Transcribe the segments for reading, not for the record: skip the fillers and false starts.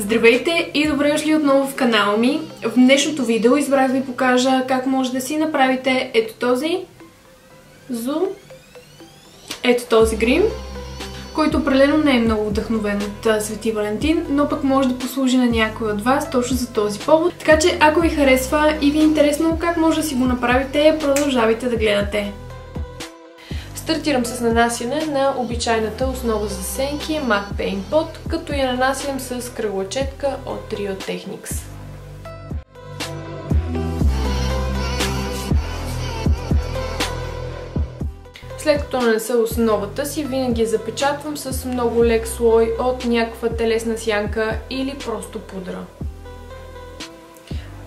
Здравейте и добре дошли отново в канала ми. В днешното видео избрах да ви покажа как може да си направите ето този грим, който определено не е много вдъхновен от Свети Валентин, но пък може да послужи на някой от вас точно за този повод. Така че ако ви харесва и ви е интересно как може да си го направите, продължавайте да гледате. Стартирам с нанасяне на обичайната основа за сенки Matte Paint Pot, като я нанасям с кръгла четка от Trio Technics. След като нанеса основата си, винаги я запечатвам с много лек слой от някаква телесна сянка или просто пудра.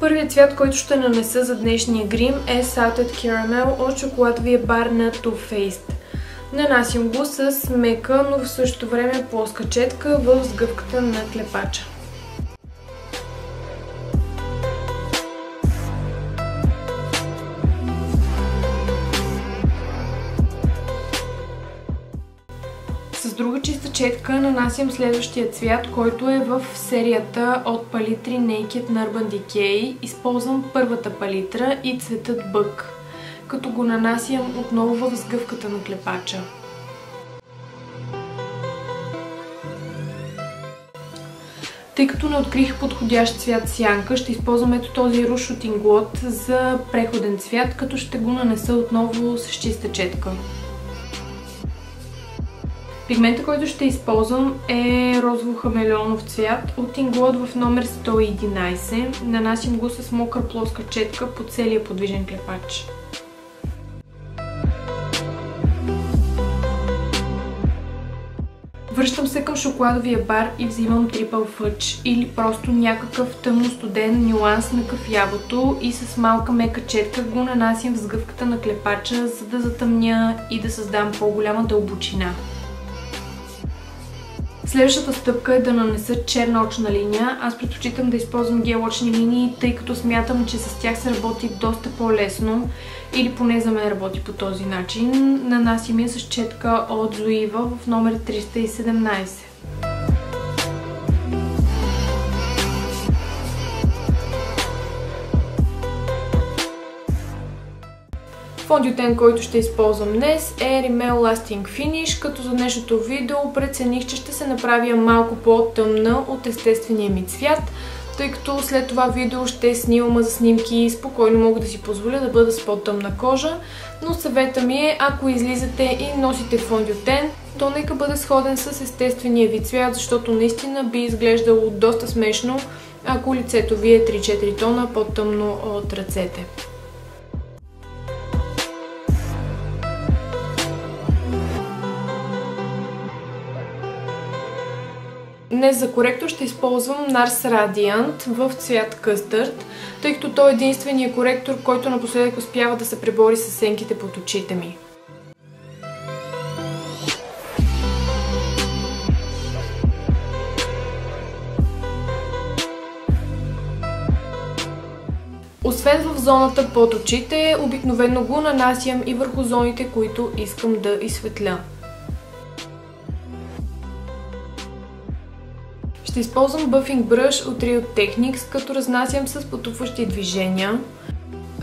Първият цвят, който ще нанеса за днешния грим е Salted Caramel от шоколадовия бар на Too Faced. Нанасям го с мека, но в същото време плоска четка в сгъвката на клепача. С друга чиста четка нанасям следващия цвят, който е в серията от палитри Naked на Urban Decay. Използвам първата палитра и цветът бък, като го нанасям отново в сгъвката на клепача. Тъй като не открих подходящ цвят сянка, ще използвам ето този руш от Inglot за преходен цвят, като ще го нанеса отново с чиста четка. Пигмента, който ще използвам е розово-хамелеонов цвят от Inglot в номер 111. Нанасям го с мокра плоска четка по целия подвижен клепач. Връщам се към шоколадовия бар и взимам Triple Fudge или просто някакъв тъмно-студен нюанс на кафявото и с малка мека четка го нанасям в сгъвката на клепача, за да затъмня и да създам по-голяма дълбочина. Следващата стъпка е да нанеса черна очна линия. Аз предпочитам да използвам гел очни линии, тъй като смятам, че с тях се работи доста по-лесно, или поне за мен работи по този начин. Нанасям я с четка от Zoeva в номер 317. Фондютен, който ще използвам днес е Rimmel Lasting Finish, като за днешното видео прецених, че ще се направя малко по-тъмна от естествения ми цвят, тъй като след това видео ще снимам за снимки и спокойно мога да си позволя да бъда с по-тъмна кожа, но съвета ми е, ако излизате и носите фондютен, то нека бъде сходен с естествения ви цвят, защото наистина би изглеждало доста смешно, ако лицето ви е 3-4 тона по-тъмно от ръцете. Днес за коректор ще използвам NARS Radiant в цвят Custard, тъй като той е единственият коректор, който напоследък успява да се пребори с сенките под очите ми. Освен в зоната под очите, обикновено го нанасям и върху зоните, които искам да изсветля. Ще използвам Buffing Brush от Trio Technics, като разнасям с потупващи движения.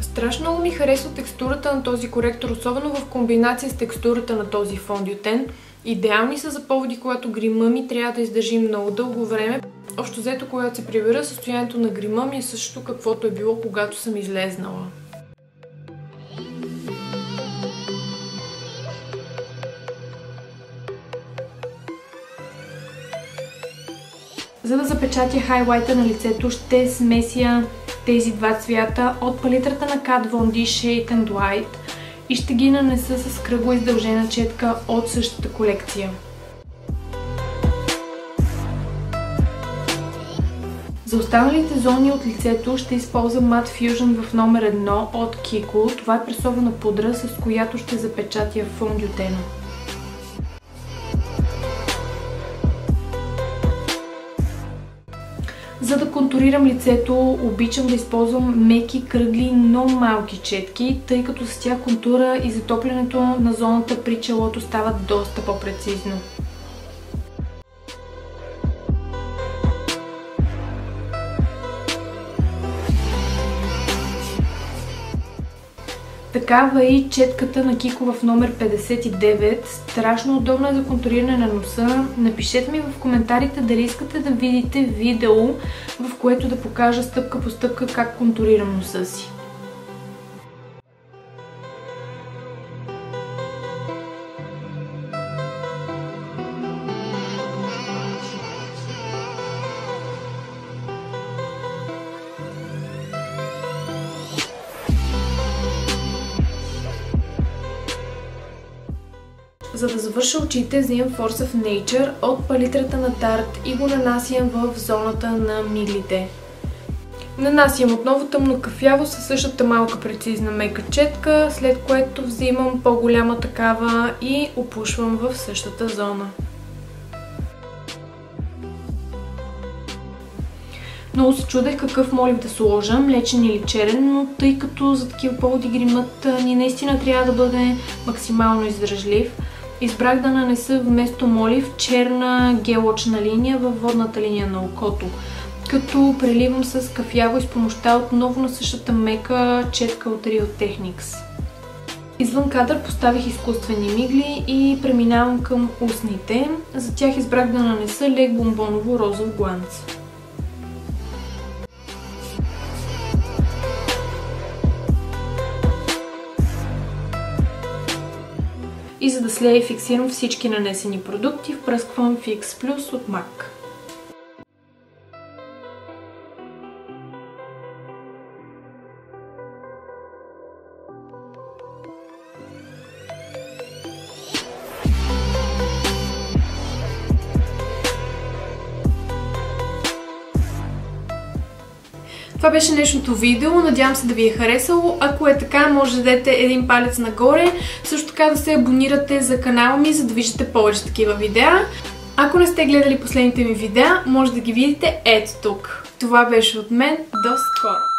Страшно много ми харесва текстурата на този коректор, особено в комбинация с текстурата на този фондютен. Идеални са за поводи, когато грима ми трябва да издържи много дълго време. Общо взето, когато се прибера, състоянието на грима ми е същото каквото е било, когато съм излезнала. За да запечатя хайлайта на лицето, ще смеся тези два цвята от палитрата на Kat Von D Shade and Light и ще ги нанеса с кръгла издължена четка от същата колекция. За останалите зони от лицето ще използвам Matte Fusion в номер 1 от Kiko. Това е пресована пудра, с която ще запечатя фондютена. За да контурирам лицето, обичам да използвам меки, кръгли, но малки четки, тъй като с тях контура и затоплянето на зоната при челото става доста по-прецизно. Такава е и четката на Kiko в номер 59. Страшно удобна е за контуриране на носа. Напишете ми в коментарите дали искате да видите видео, в което да покажа стъпка по стъпка как контурирам носа си. За да завърша очите, взимам Force of Nature от палитрата на Tarte и го нанасям в зоната на миглите. Нанасям отново тъмно кафяво със същата малка прецизна мека четка, след което взимам по-голяма такава и опушвам в същата зона. Много се чудех какъв молив да сложа, млечен или черен, но тъй като за такива поводи гримът ни наистина трябва да бъде максимално издръжлив, избрах да нанеса вместо молив черна гелочна линия във водната линия на окото, като преливам с кафяво и с помощта отново на същата мека четка от Real Techniques. Извън кадър поставих изкуствени мигли и преминавам към устните. За тях избрах да нанеса лек бомбоново розов гланц. И за да слея и фиксирам всички нанесени продукти, впръсквам Fix Plus от MAC. Това беше днешното видео, надявам се да ви е харесало. Ако е така, може да дадете един палец нагоре. Също така да се абонирате за канала ми, за да виждате повече такива видеа. Ако не сте гледали последните ми видеа, може да ги видите ето тук. Това беше от мен. До скоро!